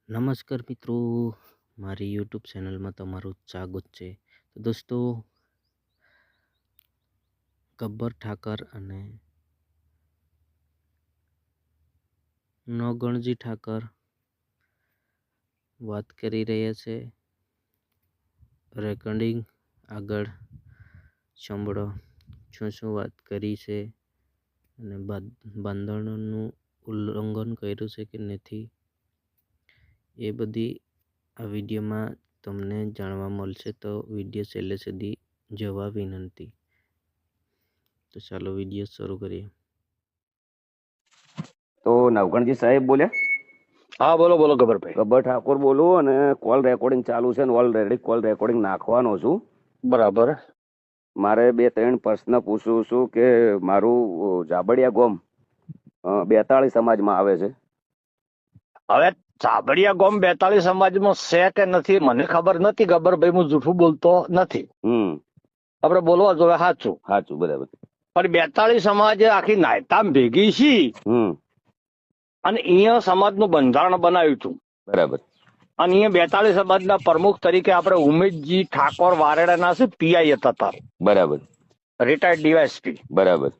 નમસ્કાર મિત્રો, મારી યુટ્યુબ ચેનલમાં તમારું સ્વાગત છે. તો દોસ્તો, ગબ્બર ઠાકર અને નવગણજી ઠાકર વાત કરી રહ્યા છે. રેકોર્ડિંગ આગળ સાંભળો, શું વાત કરી છે અને બંધારણનું ઉલ્લંઘન કર્યું છે કે નથી, એ બધી આ વિડીયોમાં તમને જાણવા મળશે. તો વિડીયો છેલ્લે સુધી જોવા વિનંતી. તો ચાલો વિડીયો શરૂ કરીએ. તો નવગણજી સાહેબ બોલ્યા? હા, બોલો બોલો ગબ્બરભાઈ. ગબ્બર ઠાકોર બોલું અને કોલ રેકોર્ડિંગ ચાલુ છે ને ઓલરેડી કોલ રેકોર્ડિંગ નાખવાનો છું. બરાબર. મારે 2-3 પ્રશ્ન પૂછું છું કે મારું જાબડિયા ગોમ 42 સમાજમાં આવે છે. હવે ચાબડિયા ગોમ 42 સમાજમાં છે કે નથી મને ખબર નથી ગબ્બરભાઈ, હું જૂઠું બોલતો નથી. આપણે બોલવા જોઈએ સાચું. સાચું, બરાબર. પણ 42 સમાજ આખી નાયતામ ભેગી છી અને અહીંયા સમાજનું બંધારણ બનાવ્યું હતું. બરાબર. અને અહીંયા 42 સમાજના પ્રમુખ તરીકે આપણે ઉમેશજી ઠાકોર વારેડાના છે, પીઆઈ હતા, બરાબર. Retired DYSP. બરાબર.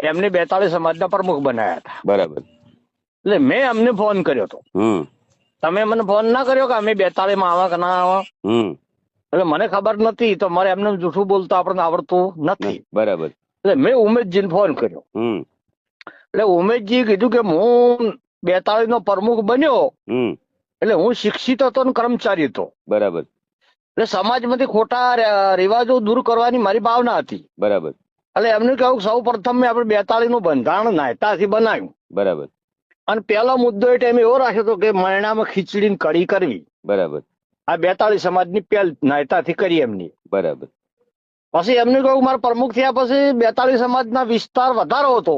એમને 42 સમાજના પ્રમુખ બનાવ્યા હતા. બરાબર. એટલે મેં અમને ફોન કર્યો હતો. તમે મને ફોન ના કર્યો કે અમે 42 માં આવા કે ના આવા? એટલે મને ખબર નથી, તો મારે એમને જૂઠું બોલતા આપણને આવડતું નથી. બરાબર. એટલે મેં ઉમેશજીને ફોન કર્યો. એટલે ઉમેશજી કીધું કે હું 42 નો પ્રમુખ બન્યો એટલે હું શિક્ષિત હતો ને કર્મચારી હતો. બરાબર. એટલે સમાજમાંથી ખોટા રિવાજો દૂર કરવાની મારી ભાવના હતી. બરાબર. એટલે એમને કહ્યું સૌ પ્રથમ મેં આપણે 42 નું બંધારણ નાયતાથી બનાવ્યું. બરાબર. અને પહેલો મુદ્દો એ ટાઈમે એવો રાખ્યો હતો કે મરણામાં ખીચડી ને કઢી કરવી. બરાબર. આ 42 સમાજની પહેલ નાયતાથી કરી એમની. બરાબર. પછી એમને કહ્યું મારા પ્રમુખ થયા પછી 42 સમાજના વિસ્તાર વધારો હતો,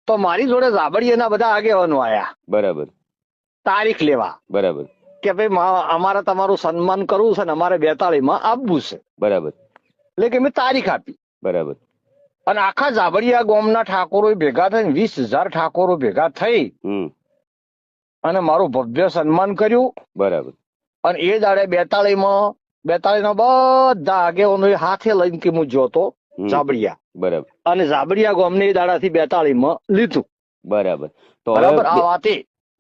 તો મારી જોડે જાબડિયાના બધા આગેવાનો આયા. બરાબર. તારીખ લેવા. બરાબર. કે ભાઈ અમારે તમારું સન્માન કરવું છે ને અમારે 42 માં આપવું છે. બરાબર. એટલે કે મેં તારીખ આપી. બરાબર. અને આખા જાબડિયા ગામના ઠાકોરો ભેગા થઈને 20,000 ઠાકોરો ભેગા થઈ અને મારું ભવ્ય સન્માન કર્યું. બરાબર. અને એ દાડે 42 માં 42 ના બધા આગેવાનો હાથે લઈને કે હું જોતો જાબડિયા. બરાબર. અને જાબડિયા ગામને એ દાડાથી 42 માં લીધું. બરાબર. તો બરાબર. આ વાત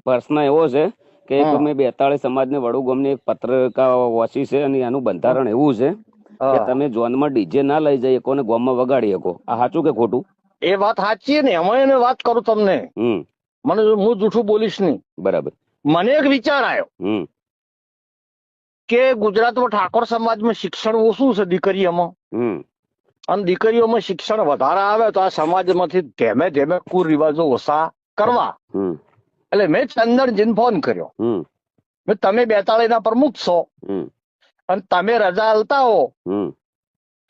પ્રશ્ન એવો છે કે તમે 42 સમાજને વડુ ગામની પત્રિકા વાંચી છે અને એનું બંધારણ એવું છે કે તમે જોનમાં ડીજે ના લઈ જઈ શકો ને ગામમાં વગાડી શકો. આ સાચું કે ખોટું? એ વાત સાચી ને, એમાં એને વાત કરું તમને, મને હું જૂઠું બોલીશ નહીં. બરાબર. મને એક વિચાર આવ્યો કે ગુજરાતમાં ઠાકોર સમાજમાં શિક્ષણ ઓછું છે દીકરીઓમાં, અને દીકરીઓમાં શિક્ષણ વધારે આવે તો આ સમાજમાંથી ધીમે ધીમે કુરિવાજો ઓછા કરવા. એટલે મેં ચંદનજીને ફોન કર્યો. તમે 42 ના પ્રમુખ છો અને તમે રજા આલતા હો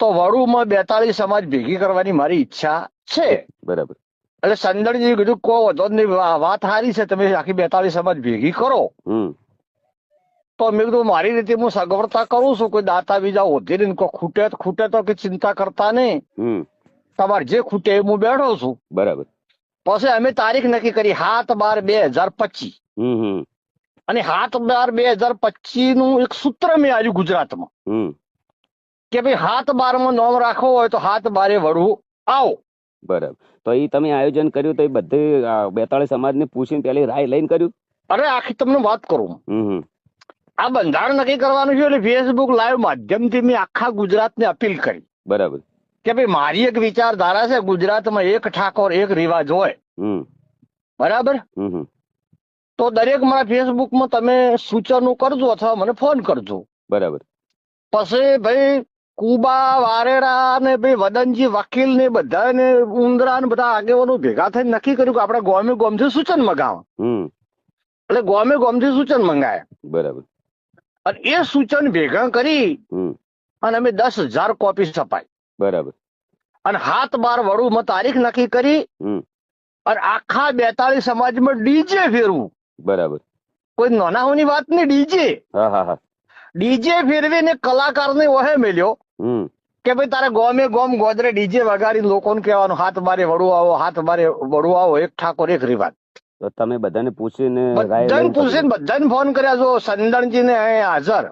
તો વડુમાં 42 સમાજ ભેગી કરવાની મારી ઈચ્છા છે. બરાબર. એટલે ચંદનજી કીધું કો વધો નહીં, વાત સારી છે, તમે આખી 42 સમાજ ભેગી કરો. તો મેં કીધું મારી રીતે હું સગવડતા કરું છું, કોઈ દાતા બીજા હોતી નહીં, કોઈ ખૂટે તો કે ચિંતા કરતા નહીં, તમારે જે ખૂટે એ હું બેઠો છું. બરાબર. પછી અમે તારીખ નક્કી કરી 7/12/2025. અને 7/12/2025 નું એક સૂત્ર મેં આવ્યું ગુજરાતમાં કે ભાઈ 7/12 માં નોમ રાખવો હોય તો 7/12 વડવું આવો. બરાબર. તો એ તમે આયોજન કર્યું તો એ બધે 42 સમાજને પૂછીને પેલી રાય લઈને કર્યું? અરે આખી તમને વાત કરું, આ બંધારણ નક્કી કરવાનું છે એટલે ફેસબુક લાઈવ માધ્યમથી મેં આખા ગુજરાતને અપીલ કરી. બરાબર. કે ભાઈ મારી એક વિચારધારા છે, ગુજરાતમાં એક ઠાકોર એક રિવાજ હોય. બરાબર. તો દરેક મારા ફેસબુકમાં તમે સૂચનો કરજો અથવા મને ફોન કરજો. બરાબર. પછી ભાઈ કુબા વારેડા ને ભાઈ વદનજી વકીલ ને બધા ને ઉંદરા ને બધા આગેવાનો ભેગા થઈને નક્કી કર્યું કે આપણે ગોમે ગોમથી સૂચન મંગાવવા. એટલે ગોમે ગોમથી સૂચન મંગાયા. બરાબર. અને એ સૂચન ભેગા કરી અને અમે 10,000 કોપી છપાઈ. બરાબર. અને 7/12 વડુમાં તારીખ નક્કી કરી અને આખા 42 સમાજમાં ડીજે ફેરવું. બરાબર. કોઈ નાનાઓની વાત નહીં, ડીજે. ડીજે ફેરવીને કલાકારને ઓહે મેલ્યો કે ભાઈ તારે ગોમે ગોમ ગોદરે ડીજે વગાડી લોકોને કહેવાનું 7/12 વડું આવો, 7/12 વડું આવો, એક ઠાકોર એક રિવાજ. તો તમે બધાને પૂછીને રાય બધાને લઈને પૂછીને બધાને ફોન કર્યા. જો સંદણજી ને અહીં હાજર,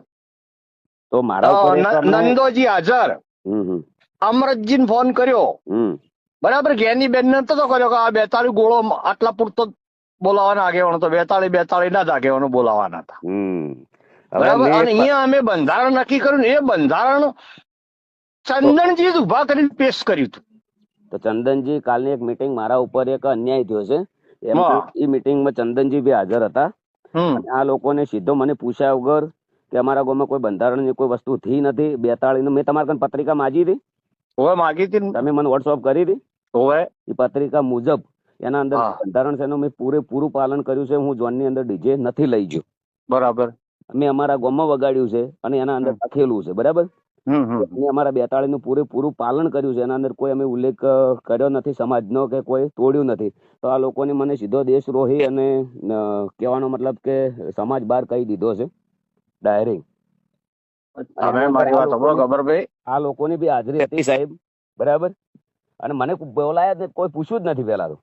તો મારા ઉપર એક અમને નંદોજી હાજર, અમરતજી ફોન કર્યો, બરાબર. જ્ઞાનીબેન ને નતો કર્યો કે આ 42 ગોળો આટલા પૂરતો બોલાવાના આગેવાનો, તો 42 ના જ આગેવાનો બોલાવાના હતા, બરાબર. અને અહીંયા અમે બંધારણ નક્કી કર્યું ને એ બંધારણ ચંદનજી જ ઉભા કરીને પેશ કર્યું હતું. તો ચંદનજી કાલની એક મીટિંગ મારા ઉપર એક અન્યાય થયો છે, એ મીટિંગમાં ચંદનજી બી હાજર હતા. આ લોકોને સીધો મને પૂછ્યા વગર કે અમારા ગામમાં કોઈ બંધારણની કોઈ વસ્તુ થઈ નથી. 42 મેં તમારા કાન પત્રિકા માંગી હતી, માગી હતી, તમે મને વોટ્સઅપ કરી હતી. એ પત્રિકા મુજબ એના અંદર બંધારણ છે એનું મેં પૂરેપૂરું પાલન કર્યું છે. હું ઝોનની અંદર ડીજે નથી લઈ ગયો, બરાબર. અમે અમારા ગામમાં વગાડ્યું છે અને એના અંદર લખેલું છે, બરાબર. અમે અમારા 42 નું પૂરેપૂરું પાલન કર્યું છે. એના અંદર કોઈ અમે ઉલ્લેખ કર્યો નથી સમાજનો કે કોઈ તોડ્યું નથી. તો આ લોકોને મને સીધો દેશદ્રોહી અને કહેવાનો મતલબ કે સમાજ બહાર કહી દીધો છે ડાયરેક્ટ. આ લોકોની બી હાજરી હતી સાહેબ, બરાબર. અને મને બોલાયા જ કોઈ પૂછ્યું જ નથી પેલા તો.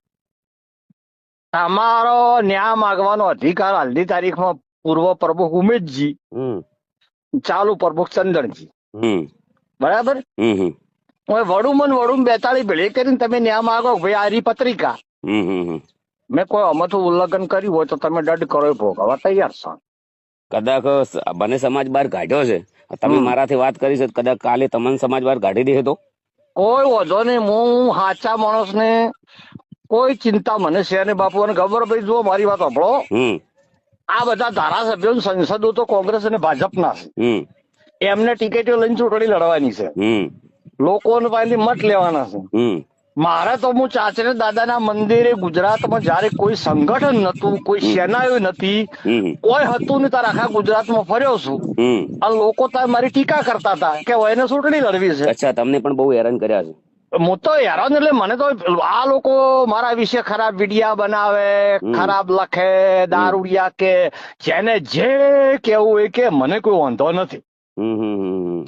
તમારો ન્યાય માંગવાનો અધિકાર હાલની તારીખમાં પૂર્વ પ્રમુખ ઉમેશજી, ચાલુ પ્રમુખ ચંદનજી, બરાબર. વડુમન 42 ભેળી કરીને તમે ન્યાય માંગો ભાઈ આ રી પત્રિકા મેં કોઈ અમથું ઉલ્લંઘન કર્યું હોય તો તમે દંડ કરો ભોગવવા તૈયાર છો. કદાચ મને સમાજ બહાર કાઢ્યો છે, તમે મારાથી વાત કરી છે, કદાચ કાલે તમને સમાજ બહાર કાઢી દે તો કોઈ વાંધો નહીં. હું સાચા માણસ ને કોઈ ચિંતા મને છે ને બાપુ. અને ખબર ભાઈ, જો મારી વાત સાંભળો, આ બધા ધારાસભ્યો સંસદો તો કોંગ્રેસ અને ભાજપના છે, એમને ટિકિટો લઈને ચૂંટણી લડવાની છે, લોકોને પાસેથી મત લેવાના છે. મારે તો હું ચાચરે દાદાના મંદિરે ગુજરાતમાં જયારે કોઈ સંગઠન નતું, કોઈ સેનાઓ નથી, કોઈ હતું નહીં, તારે આખા ગુજરાતમાં ફર્યો છું. આ લોકો તાર મારી ટીકા કરતા હતા કે એને ચૂંટણી લડવી છે. અચ્છા, તમને પણ બહુ હેરાન કર્યા છે. હું તો હેરાન, એટલે મને તો આ લોકો મારા વિશે ખરાબ વિડિયા બનાવે, ખરાબ લખે, દારૂડિયા કે જેને જે કેવું હોય કે મને કોઈ વાંધો નથી.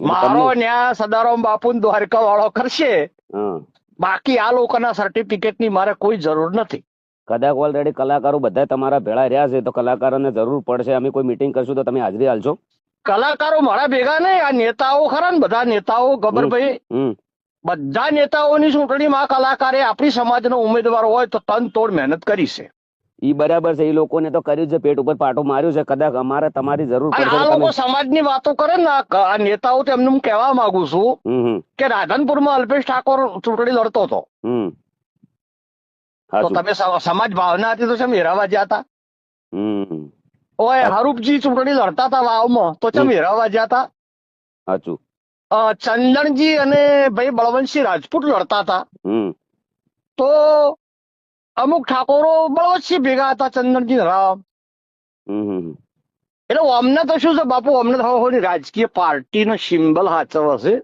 મારો ન્યાય સદારામ બાપુ દ્વારકા વાળો કરશે, બાકી આ લોકોના સર્ટિફિકેટ ની મારે કોઈ જરૂર નથી. કદાચ ઓલરેડી કલાકારો બધા તમારા ભેળા રહ્યા છે, તો કલાકારોને જરૂર પડશે. અમે કોઈ મીટિંગ કરશું તો તમે હાજરી હાલશો? કલાકારો મારા ભેગા નહીં, આ નેતાઓ ખરા ને, બધા નેતાઓ ગબ્બરભાઈ, બધા નેતાઓની ચૂંટણીમાં કલાકારે આપણી સમાજનો ઉમેદવાર હોય તો તન તોડ મહેનત કરી છે. ઈ બરાબર છે, એ લોકોને તો કર્યું છે, પેટ ઉપર પાટો માર્યું છે. કદાચ અમારે તમારી જરૂર પડશે. આ લોકો સમાજની વાતો કરે ને, આ નેતાઓ તો એમને હું કહેવા માંગુ છું કે રાધનપુરમાં અલ્પેશ ઠાકોર ચૂંટણી લડતો હતો, તો તમે સમાજ ભાવના હતી તો કેમ હેરાવા ગયા હતા? ઓય હરૂપજી ચૂંટણી લડતા હતા વાવમાં, તો કેમ હેરાવા ગયા હતા? સાચું. ચંદનજી અને ભાઈ બળવંતસિંહ રાજપૂત લડતા હતા, તો અમુક ઠાકોરો બળવંતસિંહ ભેગા હતા, ચંદનજી રામ. એટલે અમને તો શું છે બાપુ, અમને તો રાજકીય પાર્ટીનો સિમ્બલ સાચવ હશે,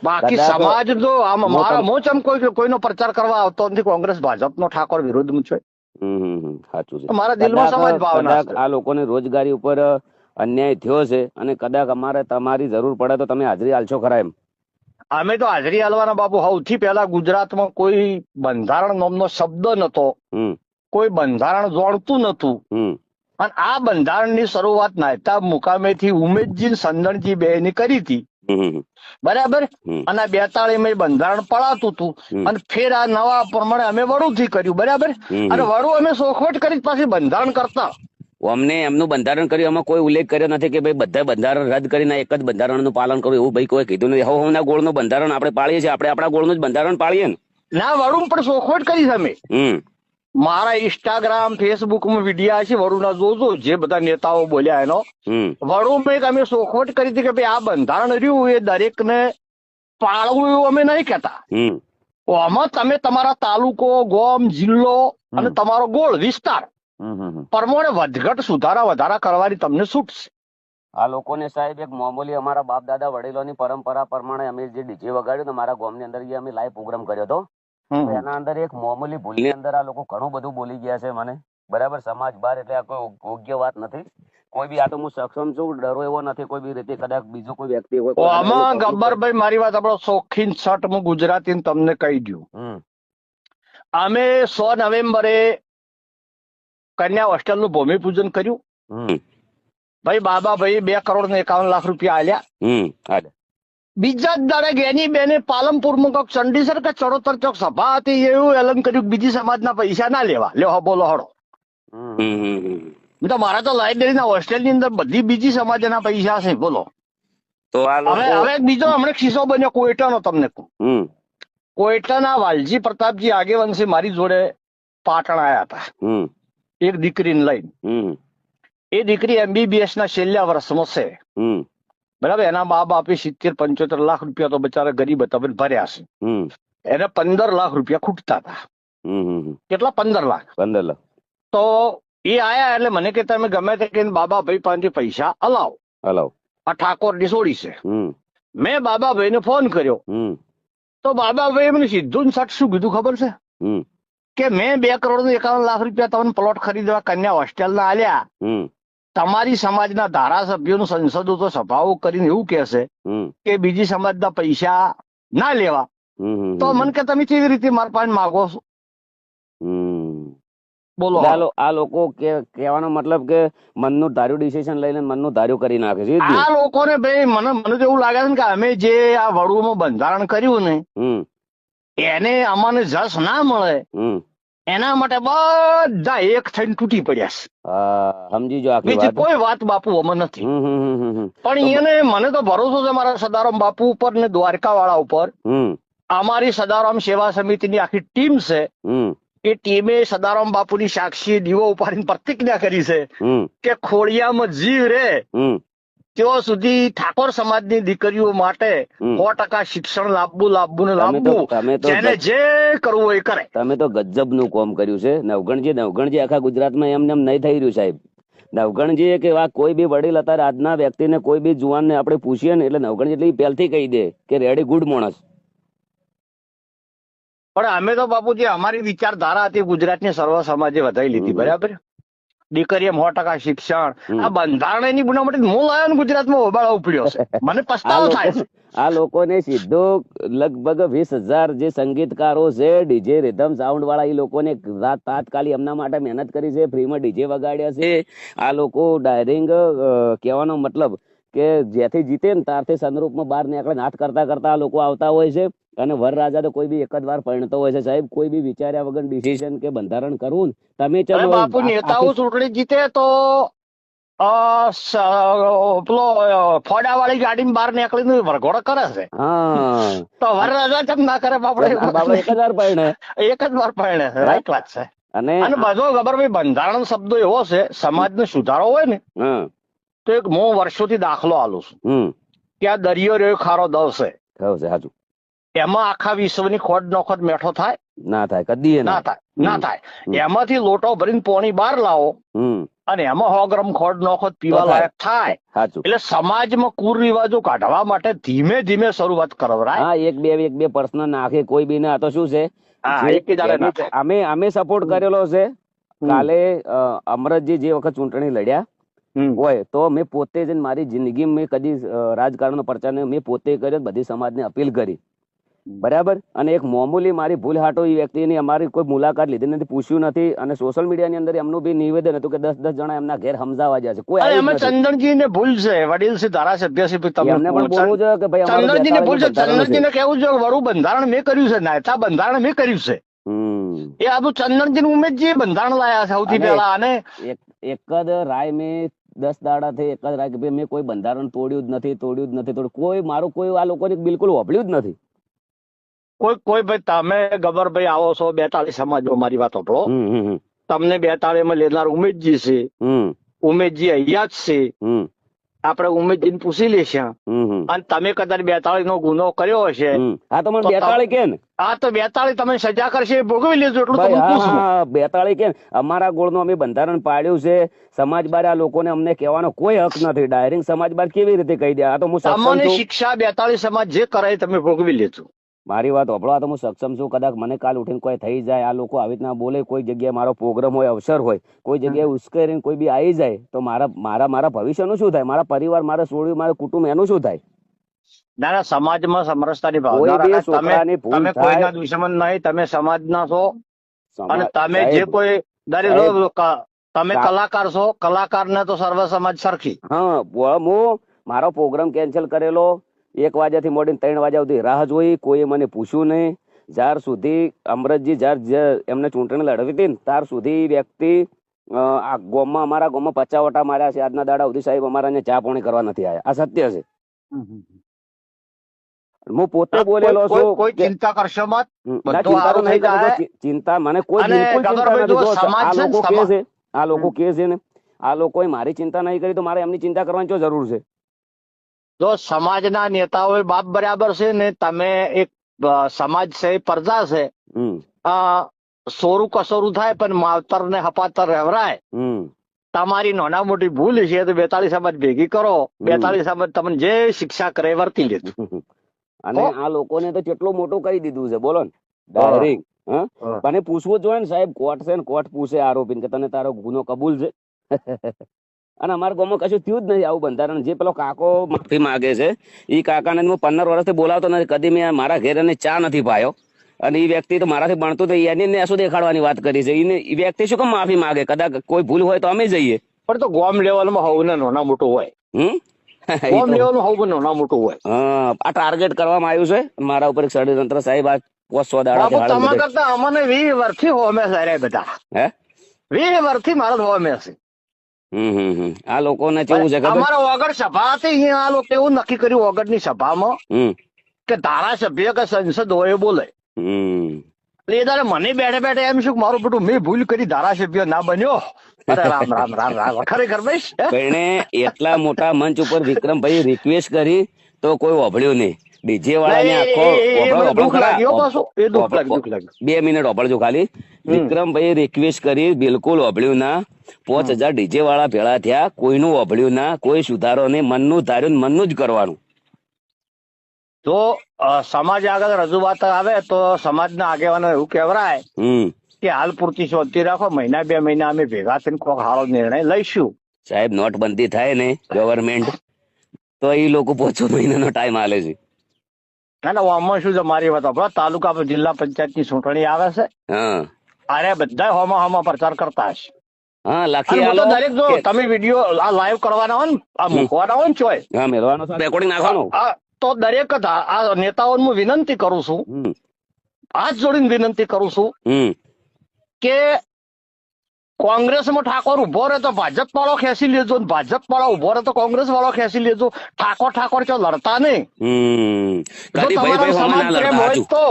બાકી સમાજ તો મારા મોચમ કોઈનો પ્રચાર કરવા આવતો નથી. કોંગ્રેસ ભાજપનો ઠાકોર વિરોધ છે, સાચું છે. મારા દિલમાં સમાજ ભાવના. આ લોકોને રોજગારી ઉપર અન્યાય થયો છે, અને કદાચ અમારે તમારી જરૂર પડે તો તમે હાજરી હાલશો ખરા? એમ અમે તો હાજરી હાલવાના બાપુ. સૌથી પહેલા ગુજરાતમાં કોઈ બંધારણ નામનો શબ્દ નતો, કોઈ બંધારણ જોડતું નતું, અને આ બંધારણની શરૂઆત નાયતા મુકામેથી ઉમેશજી સંદણજી બે ની કરી હતી, બરાબર. અને 42 બંધારણ પડાતું હતું, અને ફેર આ નવા પ્રમાણે અમે વડુથી કર્યું, બરાબર. અને વડુ અમે સોખવટ કરી પાછી બંધારણ કરતા. અમને એમનું બંધારણ કર્યું, એમાં કોઈ ઉલ્લેખ કર્યો નથી કે ભાઈ બધા બંધારણ રદ કરીને એક જ બંધારણનું પાલન કરવું, એવું ભાઈ કોઈ કીધું નથી. હવના ગોળનું બંધારણ આપણે પાળીએ છીએ, આપણે આપણા ગોળનું જ બંધારણ પાળીએ ને. ના, વડુ પણ સોખવટ કરી અમે. મારા ઇન્સ્ટાગ્રામ ફેસબુકમાં વિડીયા છે વડુના, જોજો જે બધા નેતાઓ બોલ્યા એનો. વડુમાં અમે સોખવટ કરી હતી કે ભાઈ આ બંધારણ રહ્યું એ દરેક ને પાળવું, એવું અમે નહીં કેતા. આમાં તમે તમારા તાલુકો, ગામ, જિલ્લો અને તમારો ગોળ વિસ્તાર પ્રમાણે વધઘટ સુધારા વધારા કરવાની તમને છૂટ છે. આ લોકોને સાહેબ એક મામૂલી અમારા બાપ દાદા વડીલોની પરંપરા પ્રમાણે અમે જે ડીજે વગાડ્યું ને મારા ગામની અંદર, અમે લાઈવ પ્રોગ્રામ કર્યો હતો, એના અંદર એક મામૂલી ભૂલની અંદર આ લોકો ઘણું બધું બોલી ગયા છે મને, બરાબર. સમાજ બહાર એટલે આ કોઈ યોગ્ય વાત નથી. કોઈ બી આ તો હું સક્ષમ છું, ડરો એવો નથી કોઈ બી રીતે. કદાચ બીજો કોઈ વ્યક્તિ હોય આમાં ગબ્બરભાઈ, મારી વાત આપણો શોખીન છઠ હું ગુજરાતી તમને કહી દઉં. અમે 100 નવેમ્બરે કન્યા હોસ્ટેલ નું ભૂમિપૂજન કર્યું. હમ ભાઈ બાબાભાઈ 2,51,00,000 રૂપિયા આલ્યા. બીજા જ દાડે ગેની બેને પાલનપુરમાં કોક ચંડીસર કે ચડોતર ચોક સભા હતી, એવું એલન કર્યું કે બીજી સમાજના પૈસા ના લેવા. લ્યો બોલો હળો. તો મારા તો લાઇબ્રેરીના હોસ્ટેલની અંદર બધી બીજી સમાજના પૈસા છે. બોલો. તો હવે બીજો હમણાં કિસ્સો બન્યો કોઈટાનો. તમને કહું, કોઈટાના વાલજી પ્રતાપજી આગેવાનસી મારી જોડે પાટણ આયા હતા એક દીકરીને લઈને. એ દીકરી MBBS ના છેલ્લા વર્ષમાં છે. બરાબર. એના મા બાપે 70-75 લાખ રૂપિયા તો બચારા ગરીબ હતા ભર્યા છે. એને 15 લાખ રૂપિયા ખૂટતા હતા. કેટલા? 15 લાખ. 15 લાખ. તો એ આયા એટલે મને કે તમે ગમે તે કે બાબાભાઈ પાસેથી પૈસા હલાવો. આ ઠાકોરની સોડી છે. મેં બાબાભાઈને ફોન કર્યો તો બાબાભાઈ મને સીધું સટ શું કીધું ખબર છે કે મેં 2,51,00,000 રૂપિયા તમને પ્લોટ ખરીદવા કન્યા હોસ્ટેલના આલ્યા. તમારી સમાજના ધારાસભ્યોનું સંસદો તો સભાઓ કરીને એવું કહેશે કે બીજી સમાજના પૈસા ના લેવા. તો મને કે તમે કેવી રીતે મારા પાસે માગો છો? બોલો. આ લોકો કહેવાનો મતલબ કે મનનું ધાર્યું ડિસિઝન લઈને મનનું ધાર્યું કરી નાખે છે. આ લોકોને ભાઈ મને તો એવું લાગે છે કે અમે જે આ વડુમાં બંધારણ કર્યું ને એને અમને જસ ના મળે એના માટે બધા એક થઈને તૂટી પડ્યા છે. સમજી જો. બીજી કોઈ વાત બાપુ અમે નથી. પણ એને મને તો ભરોસો છે મારા સદારામ બાપુ ઉપર ને દ્વારકા વાળા ઉપર. અમારી સદારામ સેવા સમિતિની આખી ટીમ છે. એ ટીમે સદારામ બાપુની સાક્ષી દીવો ઉપાડીને પ્રતિજ્ઞા કરી છે કે ખોડિયામાં જીવ રે ત્યાં સુધી ઠાકોર સમાજની દીકરીઓ માટે 100% શિક્ષણ લાવવું. જેને જે કરવું હોય એ કરે. તમે તો ગજબનું કામ કર્યું છે નવગણજી. આખા ગુજરાતમાં એમને એમ નહીં થઈ રહ્યું સાહેબ. નવગણજી કે કોઈ બી વડીલ અત્યારે આજના વ્યક્તિને કોઈ બી જુવાનને આપણે પૂછીએ ને એટલે નવગણજી એટલે પહેલથી કહી દે કે રેડી ગુડ માણસ. પણ અમે તો બાપુજી અમારી વિચારધારા હતી ગુજરાતની સર્વ સમાજે વધારી લીધી. બરાબર. દીકરીએ 100% શિક્ષણ. આ બંધારણ એની બનાવટ હું લાવ્યો ને ગુજરાતમાં હોબાળો ઉપડ્યો છે. મને પસ્તાવો થાય છે. આ લોકોને સીધો લગભગ 20,000 જે સંગીતકારો છે ડીજે રિધમ સાઉન્ડ વાળા એ લોકોને તાત્કાલિક એમના માટે મહેનત કરી છે. ફ્રીમાં ડીજે વગાડ્યા છે. આ લોકો ડાયરિંગ કહેવાનો મતલબ કે જ્યાંથી જીતે ને ત્યારથી સનરૂપમાં બહાર નીકળે નાટ કરતા કરતા આ લોકો આવતા હોય છે. અને વરરાજા તો કોઈ બી એક જ વાર પરણતો હોય છે સાહેબ. કોઈ બી વિચાર્યા વગર ડિસિઝન કે બંધારણ કરવું તમે ચલો બાપુ નેતાઓ ચૂંટણી જીતે તો પેલો ફોડા વાળી ગાડી બહાર નીકળીને વરઘોડો કરે છે. તો વરરાજા કેમ ના કરે બાપડે? એક જ વાર પરણે. એક જ વાર પરણે. રાઈટ વાત છે. અને બધો ખબર ભાઈ બંધારણ શબ્દો એવો છે સમાજનો સુધારો હોય ને તો એક હું વર્ષોથી દાખલો આલું છું કે આ દરિયો રહ્યો ખારો દવ છે. સાચું. એમાં આખા વિશ્વની ખોટ નોખોટ મેઠો થાય? ના થાય. કદી ના થાય. એમાંથી લોટો ભરીને પોણી બહાર લાવો અને એમાં 100 ગ્રામ ખોટ નોખોટ પીવા લાયક થાય. એટલે સમાજમાં કુરિવાજો કાઢવા માટે ધીમે ધીમે શરૂઆત કરવરાય. એક બે પર્સનલ નાખે કોઈ બી ના. તો શું છે અમે સપોર્ટ કરેલો છે. કાલે અમરતજી જે વખત ચૂંટણી લડ્યા હોય તો મેં પોતે જ મારી જિંદગી મેં કદી રાજકારણનો પ્રચાર મેં પોતે કર્યો. બધી સમાજને અપીલ કરી. બરાબર. અને એક મામૂલી મારી ભૂલ હાટો એ વ્યક્તિની અમારી કોઈ મુલાકાત લીધી નથી, પૂછ્યું નથી. અને સોશિયલ મીડિયાની અંદર એમનું બી નિવેદન હતું કે 10 જણા એમના ઘેર સમજાવવા જાય છે. કોઈ ચંદનજી ને ભૂલ છે, વડીલ છે, ધારાસભ્ય છે, તમને પણ બોલવું જોઈએ કે ભાઈ ચંદનજી ને ભૂલ છે. ચંદનજી ને કેવું જોઈએ વડું બંધારણ મેં કર્યું છે, નાયતા બંધારણ મેં કર્યું છે. એ આ ચંદનજી ઉમેદજી બંધારણ લાયા સૌથી પહેલા. અને એક જ રાય મેં 10 દાડાથી એક જ રાય કે મેં કોઈ બંધારણ તોડ્યું જ નથી. કોઈ મારું કોઈ આ લોકોને બિલકુલ હોભળ્યું જ નથી. કોઈ ભાઈ તમે ગબરભાઈ આવો છો 42 સમાજમાં, મારી વાત સાંભળો. તમને 42 માં લેનાર ઉમેદજી છે. ઉમેદજી અહીંયા જ છે. આપણે ઉમેદજીને પૂછી લેશું. અને તમે કદાચ 42 નો ગુનો કર્યો હશે હા તો મને 42 કે ને હા તો 42 તમે સજા કરશે ભોગવી લેજો. એટલું તમે પૂછો. 42 કે અમારા ગોળનું અમે બંધારણ પાડ્યું છે. સમાજ બાર આ લોકોને અમને કહેવાનો કોઈ હક નથી. ડાયરેક્ટ સમાજ બાર કેવી રીતે કહી દે? આ તો હું તમને શિક્ષા 42 સમાજ જે કરાય તમે ભોગવી લેજો. મારી વાત સાંભળો. આ તો હું સક્ષમ છું. કદાચ મને કાલ ઉઠીને કોઈ થઈ જાય, આ લોકો આવી રીતના બોલે, કોઈ જગ્યાએ મારો પ્રોગ્રામ હોય, અવસર હોય, કોઈ જગ્યાએ ઉશ્કેરીને કોઈ બી આવી જાય તો મારા ભવિષ્યનું શું થાય? મારા પરિવાર, મારા સોળ્યું, મારું કુટુંબ એનું શું થાય? ના સમાજમાં સમરસતાની ભાવના. તમે કોઈના દુશ્મન નહીં, તમે સમાજના છો. અને તમે જે કોઈ તમે કલાકાર છો, કલાકારને તો સર્વ સમાજ સરખી. હા, હું મારો પ્રોગ્રામ કેન્સલ કરેલો, 1 વાગ્યાથી મોડીને 3 વાગ્યા સુધી રાહ જોઈ, કોઈ મને પૂછ્યું નહીં. જ્યાર સુધી અમરતજી એમને ચૂંટણી લડવી હતી ને ત્યાર સુધી વ્યક્તિ આ ગામમાં, અમારા ગામમાં 50 વટા માર્યા છે. આજના દાડા સુધી સાહેબ અમારા અહીંયા ચા પાણી કરવા નથી આવ્યા. આ સત્ય છે. હું પોતે બોલેલો છું. કોઈ ચિંતા કરશો મત, ચિંતા તો નહીં કરતો. ચિંતા મને કોઈ બિલકુલ ચિંતા નથી. આ લોકો કે છે ને, આ લોકોએ મારી ચિંતા નહીં કરી તો મારે એમની ચિંતા કરવાની શું જરૂર છે? જો સમાજના નેતાઓ બાપ બરાબર છે ને, તમે એક સમાજ છે, પ્રજા છે, સોરું કસોરું થાય પણ માવતર ને હપાતર રહેવરાય. તમારી નાના મોટી ભૂલ છે તો 42 સમાજ ભેગી કરો, 42 સમાજ તમને જે શિક્ષા કરે વર્તી લેજો. અને આ લોકોને તો કેટલું મોટું કરી દીધું છે, બોલો ને, ડાયરેક્ટ. મને પૂછવું જોઈએ ને સાહેબ, કોર્ટ છે ને, કોર્ટ પૂછે આરોપી કે તને તારો ગુનો કબૂલ છે. અને અમારા ગામમાં કશું થયું જ નથી આવું બંધારણ. જે પેલો કાકો માફી માંગે છે, એ કાકાને હું 15 વર્ષથી બોલાવતો નથી. કદી મેં મારા ઘેર એને ચા નથી પાયો. અને એ વ્યક્તિ તો મારાથી ભણતું તો એને શું દેખાડવાની વાત કરી છે? એ વ્યક્તિ શું કેમ માફી માંગે? કદાચ કોઈ ભૂલ હોય તો અમે જઈએ. પણ તો ગામ લેવલમાં હોવું ને નાના મોટું હોય. ગામ લેવલમાં હોવું નાના મોટું હોય. આ ટાર્ગેટ કરવામાં આવ્યું છે મારા ઉપર ષડયંત્ર સાહેબ. આ 500 દાડા તમે કરતા અમને 20 વર્ષથી હોમે છે બધા. 20 વર્ષથી મારા હોમે છે. આ લોકોને કેવું છે? અમારા ઓગળ સભા હતી, આ લોકો એવું નક્કી કર્યું ઓગળ ની સભામાં કે ધારાસભ્ય કે સંસદ હોય બોલે. એટલે એ તારે મને બેઠે બેઠે એમ શું મારું બેટું મેં ભૂલ કરી, ધારાસભ્ય ના બન્યો. અરે રામ રામ રામ રામ. ખરેખર ભાઈ એટલા મોટા મંચ ઉપર વિક્રમભાઈ રિક્વેસ્ટ કરી તો કોઈ ઓભળ્યું નહીં. ડીજે વાળાને આખો 2 મિનિટ ઓભળજો ખાલી. વિક્રમભાઈ રિક્વેસ્ટ કરી, બિલકુલ ઓભળ્યું ના. 5000 ડીજે વાળા ભેળા થયા, કોઈનું ઓભળ્યું ના, કોઈ સુધારો નહીં. મનનું ધાર્યું, મનનું જ કરવાનું. તો સમાજ આગળ રજૂઆત આવે તો સમાજના આગેવાનો એવું કહેવાય કે હાલ પૂરતી શાંતિ રાખો, 1-2 મહિના અમે ભેગા થઈને કોઈક સારો નિર્ણય લઈશું. સાહેબ નોટબંધી થાય ને ગવર્મેન્ટ તો એ લોકો 5 મહિનાનો ટાઈમ આલે છે. ના ના, આમાં શું છે મારી વાત આપણો તાલુકા જિલ્લા પંચાયતની ચૂંટણી આવે છે. અરે બધા હોમાં પ્રચાર કરતા હશે. દરેક જો તમે વિડીયો આ લાઈવ કરવાના હોય ને, આ મૂકવાના હોય ને ચોય મેળવાનો રેકોર્ડિંગ નાખવાનો, તો દરેક આ નેતાઓને હું વિનંતી કરું છું, હાથ જોડીને વિનંતી કરું છું કે કોંગ્રેસમાં ઠાકોર ઉભો રહે તો ભાજપ વાળો ખેંચી લેજો, ભાજપ વાળો ઉભો રહે તો કોંગ્રેસ વાળો ખેંચી લેજો. ઠાકોર ચો લડતા નહીં. સમાજ પ્રેમ હોય તો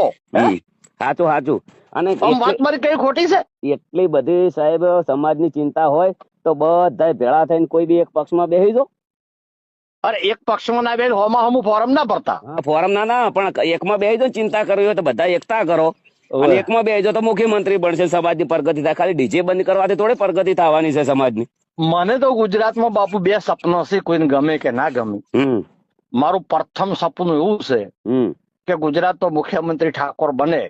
સાચું સાચું. અને વાત મારી કઈ ખોટી છે? એટલી બધી સાહેબ સમાજની ચિંતા હોય તો બધા ભેળા થઈને કોઈ બી એક પક્ષમાં બેસી દો. અરે એક પક્ષમાં ના બે હોમાં હમું ફોરમ ના ભરતા. ફોરમ ના પણ એકમાં બેસી દો. ચિંતા કરવી હોય તો બધા એકતા કરો. અને એકમાં બેસી દો તો મુખ્યમંત્રી બનશે, સમાજની પ્રગતિ થાય. ખાલી ડીજે બંધ કરવાથી થોડી પ્રગતિ થવાની છે સમાજની. મને તો ગુજરાતમાં બાપુ 2 સપના છે, કોઈને ગમે કે ના ગમે. મારું પ્રથમ સપનું એવું છે કે ગુજરાત તો મુખ્યમંત્રી ઠાકોર બને.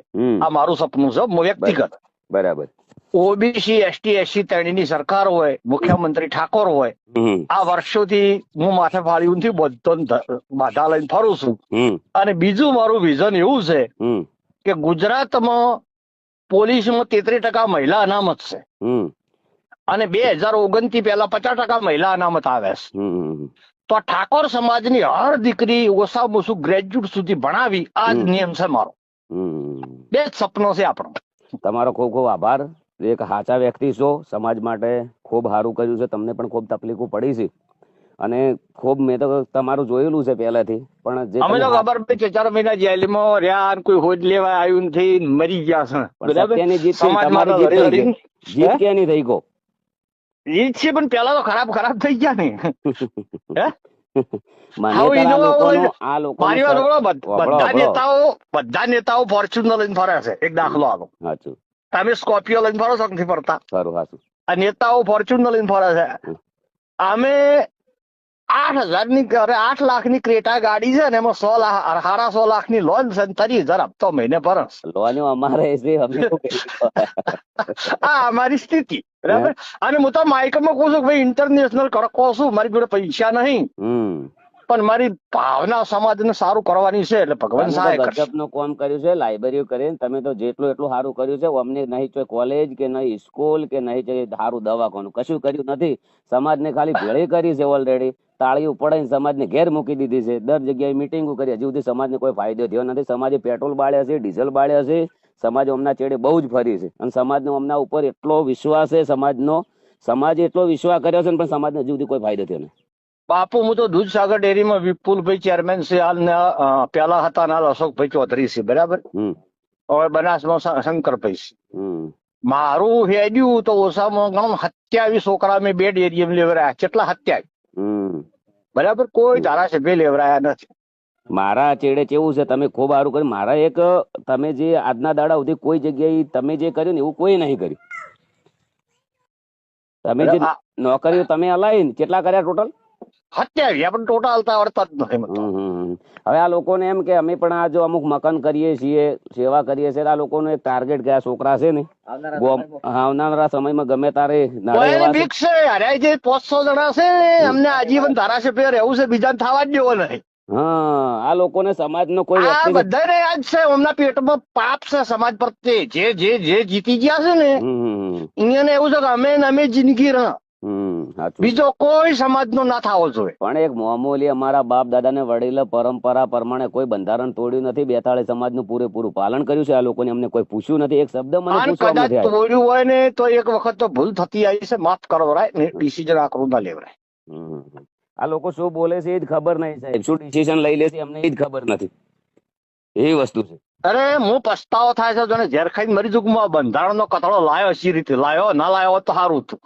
આ મારું સપનું છે વ્યક્તિગત. બરાબર. ઓબીસી એસટી એસસી ત્રણેયની સરકાર હોય, મુખ્યમંત્રી ઠાકોર હોય. આ વર્ષોથી હું માથે ફાળ્યું નથી, બધો બાધા લઈને ફરું છું. અને બીજું મારું વિઝન એવું છે કે ગુજરાતમાં પોલીસમાં 33% મહિલા અનામત છે અને 2029 પહેલા 50% મહિલા અનામત આવે છે. તો ઠાકોર સમાજની હર દીકરી ઓછામાં ઓછું ગ્રેજ્યુએટ સુધી ભણાવી આ જ નિયમ છે મારો. 2 જ સપનો છે આપણો. તમારો ખૂબ ખૂબ આભાર. એક સાચા વ્યક્તિ છો, સમાજ માટે ખૂબ સારું કર્યું છે. તમને પણ ખૂબ તકલીફો પડી છે અને ખૂબ મેં તો તમારું જોયેલું છે પહેલાથી. પણ જે અમે તો ખબર પડી 4 મહિના જેલમાં રહ્યા, કોઈ હોજ લેવા આવ્યું નથી, મરી ગયા છે. જીત ક્યાંની થઈ ગયો? જીત છે પણ પેલા તો ખરાબ થઈ ગયા ને. બધા નેતાઓ ફોર્ચ્યુનર લઈને ફરે છે. એક દાખલો આપો, તમે સ્કોર્પિયો લઈને ફરો છો નથી ફરતા? આ નેતાઓ ફોર્ચ્યુનર લઈને ફરે છે. અમે 8 લાખની ક્રેટા ગાડી છે ને એમાં 6.5 લાખની લોન છે, 30,000 હપ્તો મહિને ભરસ. લોન અમારે આ અમારી સ્થિતિ. બરાબર. અને હું તો માઇકમાં કહું છું ભાઈ ઇન્ટરનેશનલ કરો છું, મારી જોડે પૈસા નહીં. પણ મારી ભાવના સમાજને સારું કરવાની છે એટલે ભગવાન સહાય કરશે. ગજબનું કામ કર્યું છે, લાઇબ્રેરી કરીને તમે તો જેટલું એટલું સારું કર્યું છે. અમને નહીં તો કોલેજ કે નહીં સ્કૂલ કે નહીં સારું દવાખાનું કશું કર્યું નથી. સમાજને ખાલી ભેળી કરી છે ઓલરેડી. તાળીઓ પડાઈને સમાજને ઘેર મૂકી દીધી છે. દર જગ્યાએ મિટિંગો કરી, હજી સુધી સમાજને કોઈ ફાયદો થયો નથી. સમાજે પેટ્રોલ બાળ્યા છે, ડીઝલ બાળ્યા છે. સમાજ હમણાં ચેડે બહુ જ ફરી છે અને સમાજનો હમણાં ઉપર એટલો વિશ્વાસ છે. સમાજે એટલો વિશ્વાસ કર્યો છે પણ સમાજને હજી સુધી કોઈ ફાયદો થયો નથી. બાપુ હું તો દૂધસાગર ડેરીમાં વિપુલભાઈ ચેરમેન છે, હાલ પેલા હતા હાલ અશોકભાઈ ચૌધરી છે, બરાબર. હવે બનાસમાં શંકરભાઈ છે. મારું હેડ્યું તો ઓછામાં ગણો 27 છોકરા મેં 2 ડેરીમાં લેવરાયા. કેટલા 27? બરાબર. કોઈ ધારાસભ્ય લેવરાયા નથી. મારા ચેડે કેવું છે, તમે ખૂબ સારું કર્યું. મારા એક તમે જે આજના દાડા સુધી કોઈ જગ્યાએ તમે જે કર્યું ને એવું કોઈ નહીં કર્યું. તમે જે નોકરીઓ તમે હલાવી કેટલા કર્યા ટોટલ? 27. આપણે ટોટલ હાલતા આવડતા જ નથી. હવે આ લોકોને એમ કે અમે પણ આ જો અમુક મકાન કરીએ છીએ, સેવા કરીએ છીએ, આ લોકોનો એક ટાર્ગેટ કે આ છોકરા છે ને આવનારા સમયમાં ગમે તારે બીક છે. અરે જે 500 જણા છે અમને આજીવન ધારાસભ્ય રહેવું છે, બીજાને થવા જ દેવો નહીં. હા, આ લોકોને સમાજનો કોઈ બધાને યાદ છે એમના પેટમાં પાપ છે સમાજ પ્રત્યે. જે જીતી ગયા છે ને એને એવું છે કે અમે જિંદગી રહ્યા, બીજો કોઈ સમાજનો ના થવો જોઈએ. પણ એક મામૂલી અમારા બાપ દાદાને વડીલો પરંપરા પ્રમાણે કોઈ બંધારણ તોડ્યું નથી. 42 સમાજનું પૂરેપૂરું પાલન કર્યું છે. આ લોકોને અમને કોઈ પૂછ્યું નથી. એક શબ્દ મને કદાચ તોડ્યું હોય ને તો એક વખત તો ભૂલ થતી આવી છે, માફ કરવરાય ને ડિસિઝન આકરું ના લેવરાય. આ લોકો શું બોલે છે એ જ ખબર નહીં સાહેબ. શું ડિસિઝન લઈ લે છે અમને એ જ ખબર નથી. એવી વસ્તુ છે. અરે હું પસ્તાવો થાય છે જોને ઝેર ખાઈને મરી જુક બંધારણનો કથળો લાયો સી રીતે લાયો, ના લાયો તો સારું હતું.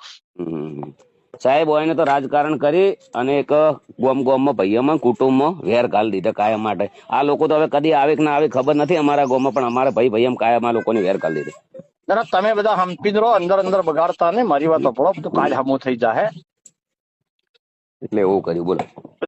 સાહેબ હોય ને તો રાજકારણ કરી અને એક ગામમાં ભાઈઓમાં કુટુંબમાં વેર ઘાલી દીધા કાયમ માટે. આ લોકો તો હવે કદી આવે કે ના આવે ખબર નથી અમારા ગામમાં, પણ અમારા ભાઈ કાયમ આ લોકોની વેર ઘાલી દીધી. તમે બધા હંપી રહો, અંદર બગાડતા ને મારી વાતો પડો તો કાલ હમો થઈ જાય. એટલે એવું કર્યું બોલો.